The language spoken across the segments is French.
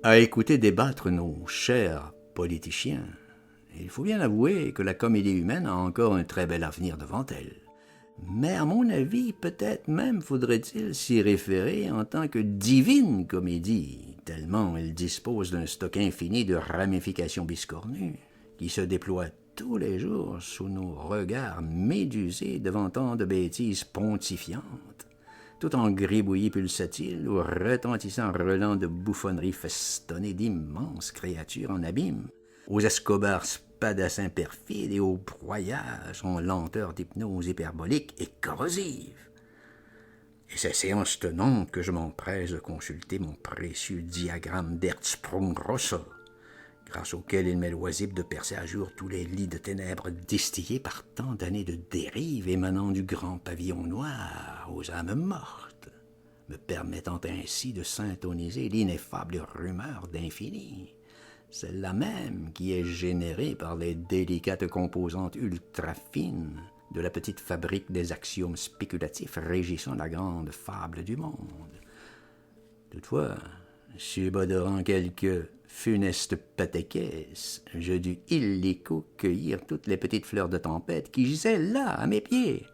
à écouter débattre nos chers politiciens. Il faut bien avouer que la comédie humaine a encore un très bel avenir devant elle. Mais à mon avis, peut-être même faudrait-il s'y référer en tant que divine comédie, tellement elle dispose d'un stock infini de ramifications biscornues, qui se déploient tous les jours sous nos regards médusés devant tant de bêtises pontifiantes, tout en gribouillis pulsatiles ou retentissants relents de bouffonneries festonnées d'immenses créatures en abîme, aux escobars spadassins perfides et aux broyages en lenteur d'hypnose hyperbolique et corrosive. Et ces séances tenantes que je m'empresse de consulter mon précieux diagramme d'Hertzsprung-Russell, grâce auquel il m'est loisible de percer à jour tous les lits de ténèbres distillés par tant d'années de dérive émanant du grand pavillon noir aux âmes mortes, me permettant ainsi de syntoniser l'ineffable rumeur d'infini, celle-là même qui est générée par les délicates composantes ultra fines de la petite fabrique des axiomes spéculatifs régissant la grande fable du monde. Toutefois, subodorant quelques funestes patéquès, je dus illico cueillir toutes les petites fleurs de tempête qui gisaient là, à mes pieds,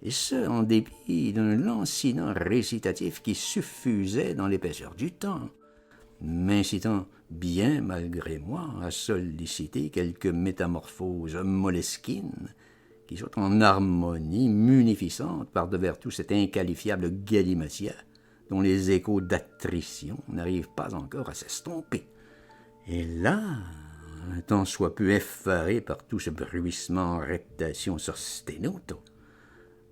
et ce, en dépit d'un lancinant récitatif qui suffusait dans l'épaisseur du temps, m'incitant bien malgré moi à solliciter quelques métamorphoses moleskines qui sont en harmonie munificente par-devers tout cet inqualifiable galimatia dont les échos d'attrition n'arrivent pas encore à s'estomper. Et là, un tant soit peu effaré par tout ce bruissement en reptation sostenuto,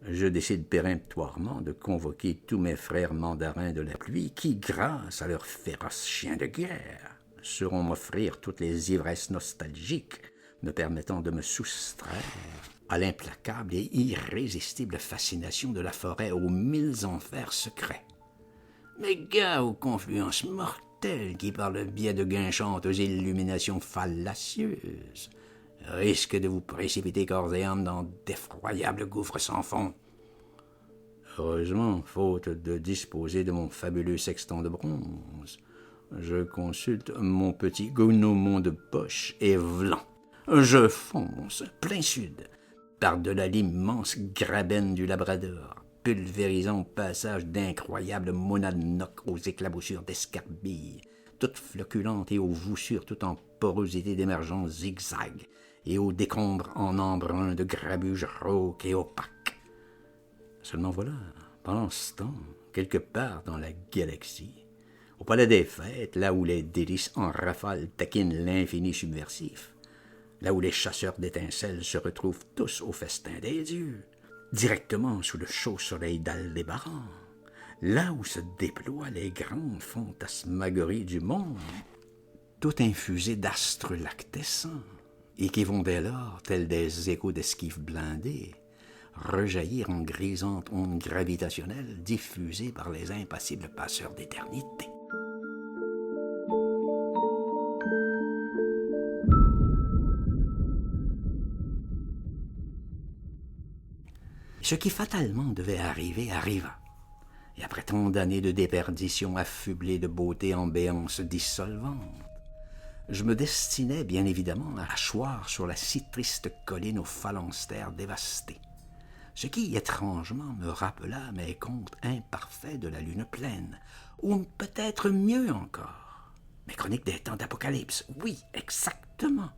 je décide péremptoirement de convoquer tous mes frères mandarins de la pluie qui, grâce à leurs féroces chiens de guerre, sauront m'offrir toutes les ivresses nostalgiques me permettant de me soustraire à l'implacable et irrésistible fascination de la forêt aux 1000 enfers secrets. Mes gars aux confluences mortelles qui, par le biais de guinchantes illuminations fallacieuses, risquent de vous précipiter corps et âme dans d'effroyables gouffres sans fond. Heureusement, faute de disposer de mon fabuleux sextant de bronze, je consulte mon petit gnomon de poche et vlan. Je fonce, plein sud, par-delà l'immense grabène du Labrador, pulvérisant au passage d'incroyables monadnocs aux éclaboussures d'escarbilles, toutes floculantes et aux voussures tout en porosité d'émergence zigzag, et aux décombres en embrun de grabuges rauques et opaques. Seulement voilà, pendant ce temps, quelque part dans la galaxie, au palais des fêtes, là où les délices en rafale taquinent l'infini subversif, là où les chasseurs d'étincelles se retrouvent tous au festin des dieux, directement sous le chaud soleil d'Aldébaran, là où se déploient les grandes fantasmagories du monde, tout infusé d'astres lactescents, et qui vont dès lors, tels des échos d'esquifs blindés, rejaillir en grisantes ondes gravitationnelles diffusées par les impassibles passeurs d'éternité. Ce qui fatalement devait arriver arriva, et après tant d'années de déperdition affublée de beauté en béance dissolvante, je me destinais bien évidemment à choir sur la si triste colline aux phalanstères dévastées, ce qui étrangement me rappela mes contes imparfaits de la lune pleine, ou peut-être mieux encore, mes chroniques des temps d'Apocalypse. Oui, exactement.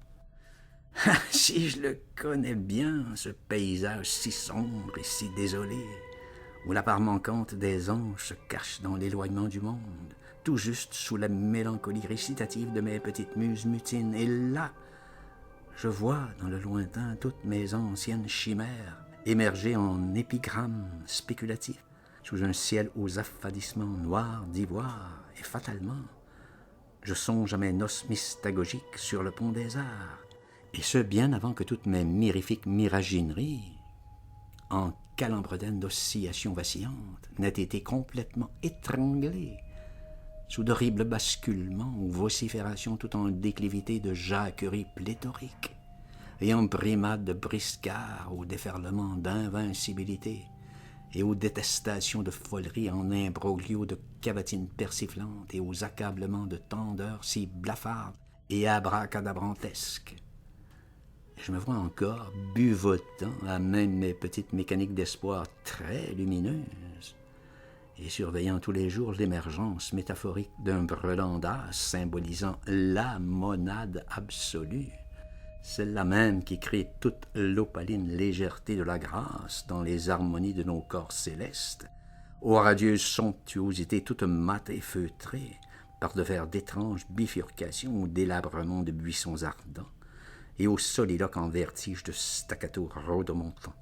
Ah, si je le connais bien, ce paysage si sombre et si désolé, où la part manquante des anges se cache dans l'éloignement du monde, tout juste sous la mélancolie récitative de mes petites muses mutines. Et là, je vois dans le lointain toutes mes anciennes chimères émerger en épigrammes spéculatifs, sous un ciel aux affadissements noirs d'ivoire, et fatalement, je songe à mes noces mystagogiques sur le pont des arts, et ce bien avant que toutes mes mirifiques miragineries, en calembredène d'oscillations vacillantes, n'aient été complètement étranglées sous d'horribles basculements ou vociférations tout en déclivité de jacqueries pléthoriques, et en brimades de briscard ou déferlements d'invincibilité, et aux détestations de folerie en imbroglio de cavatines persiflantes et aux accablements de tendeurs si blafardes et abracadabrantesques. Je me vois encore buvotant à même mes petites mécaniques d'espoir très lumineuses et surveillant tous les jours l'émergence métaphorique d'un brelan d'as symbolisant la monade absolue, celle-là même qui crée toute l'opaline légèreté de la grâce dans les harmonies de nos corps célestes, aux radieuses somptuosités toutes mates et feutrées, par devers d'étranges bifurcations ou délabrements de buissons ardents, et aux soliloques en vertige de staccato rhodomontants.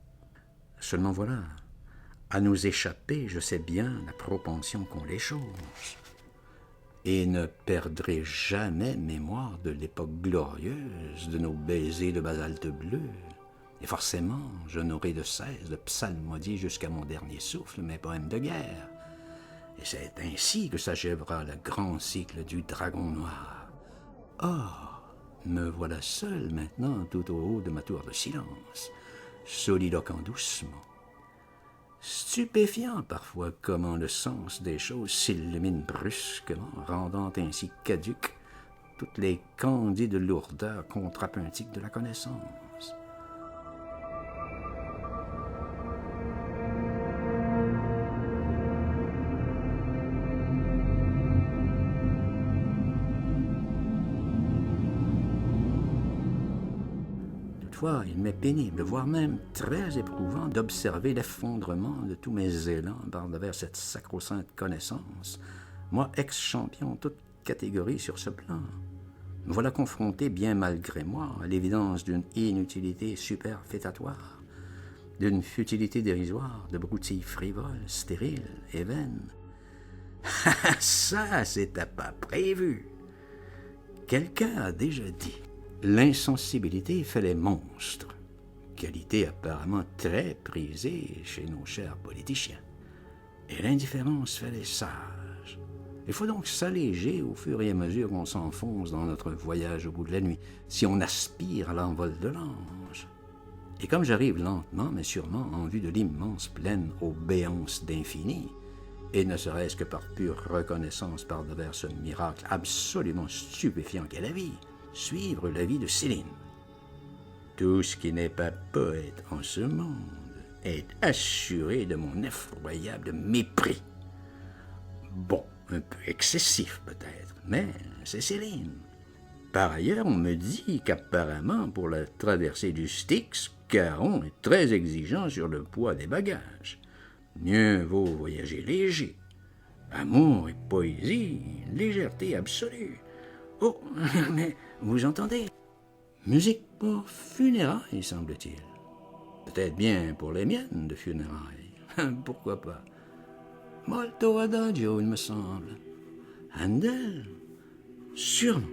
Seulement voilà, à nous échapper, je sais bien la propension qu'ont les choses, et ne perdrai jamais mémoire de l'époque glorieuse de nos baisers de basalte bleu. Et forcément, je n'aurai de cesse de psalmodier jusqu'à mon dernier souffle mes poèmes de guerre. Et c'est ainsi que s'achèvera le grand cycle du dragon noir. Or, me voilà seul maintenant tout au haut de ma tour de silence, soliloquant doucement. Stupéfiant parfois comment le sens des choses s'illumine brusquement, rendant ainsi caduques toutes les candides lourdeurs contrapuntiques de la connaissance. Toutefois, il m'est pénible, voire même très éprouvant, d'observer l'effondrement de tous mes élans par devers cette sacro-sainte connaissance, moi ex-champion toute catégorie sur ce plan. Me voilà confronté, bien malgré moi, à l'évidence d'une inutilité superfétatoire, d'une futilité dérisoire, de broutilles frivoles, stériles et vaines. Ça, c'était pas prévu. Quelqu'un a déjà dit: l'insensibilité fait les monstres, qualité apparemment très prisée chez nos chers politiciens. Et l'indifférence fait les sages. Il faut donc s'alléger au fur et à mesure qu'on s'enfonce dans notre voyage au bout de la nuit, si on aspire à l'envol de l'ange. Et comme j'arrive lentement, mais sûrement, en vue de l'immense plaine aux béances d'infini, et ne serait-ce que par pure reconnaissance par devers ce miracle absolument stupéfiant qu'est la vie, suivre la vie de Céline. Tout ce qui n'est pas poète en ce monde est assuré de mon effroyable mépris. Bon, un peu excessif peut-être, mais c'est Céline. Par ailleurs, on me dit qu'apparemment, pour la traversée du Styx, Caron est très exigeant sur le poids des bagages. Mieux vaut voyager léger. Amour et poésie, légèreté absolue. Oh, mais vous entendez? Musique pour funérailles, semble-t-il. Peut-être bien pour les miennes de funérailles. Pourquoi pas? Molto adagio, il me semble. Handel? Sûrement.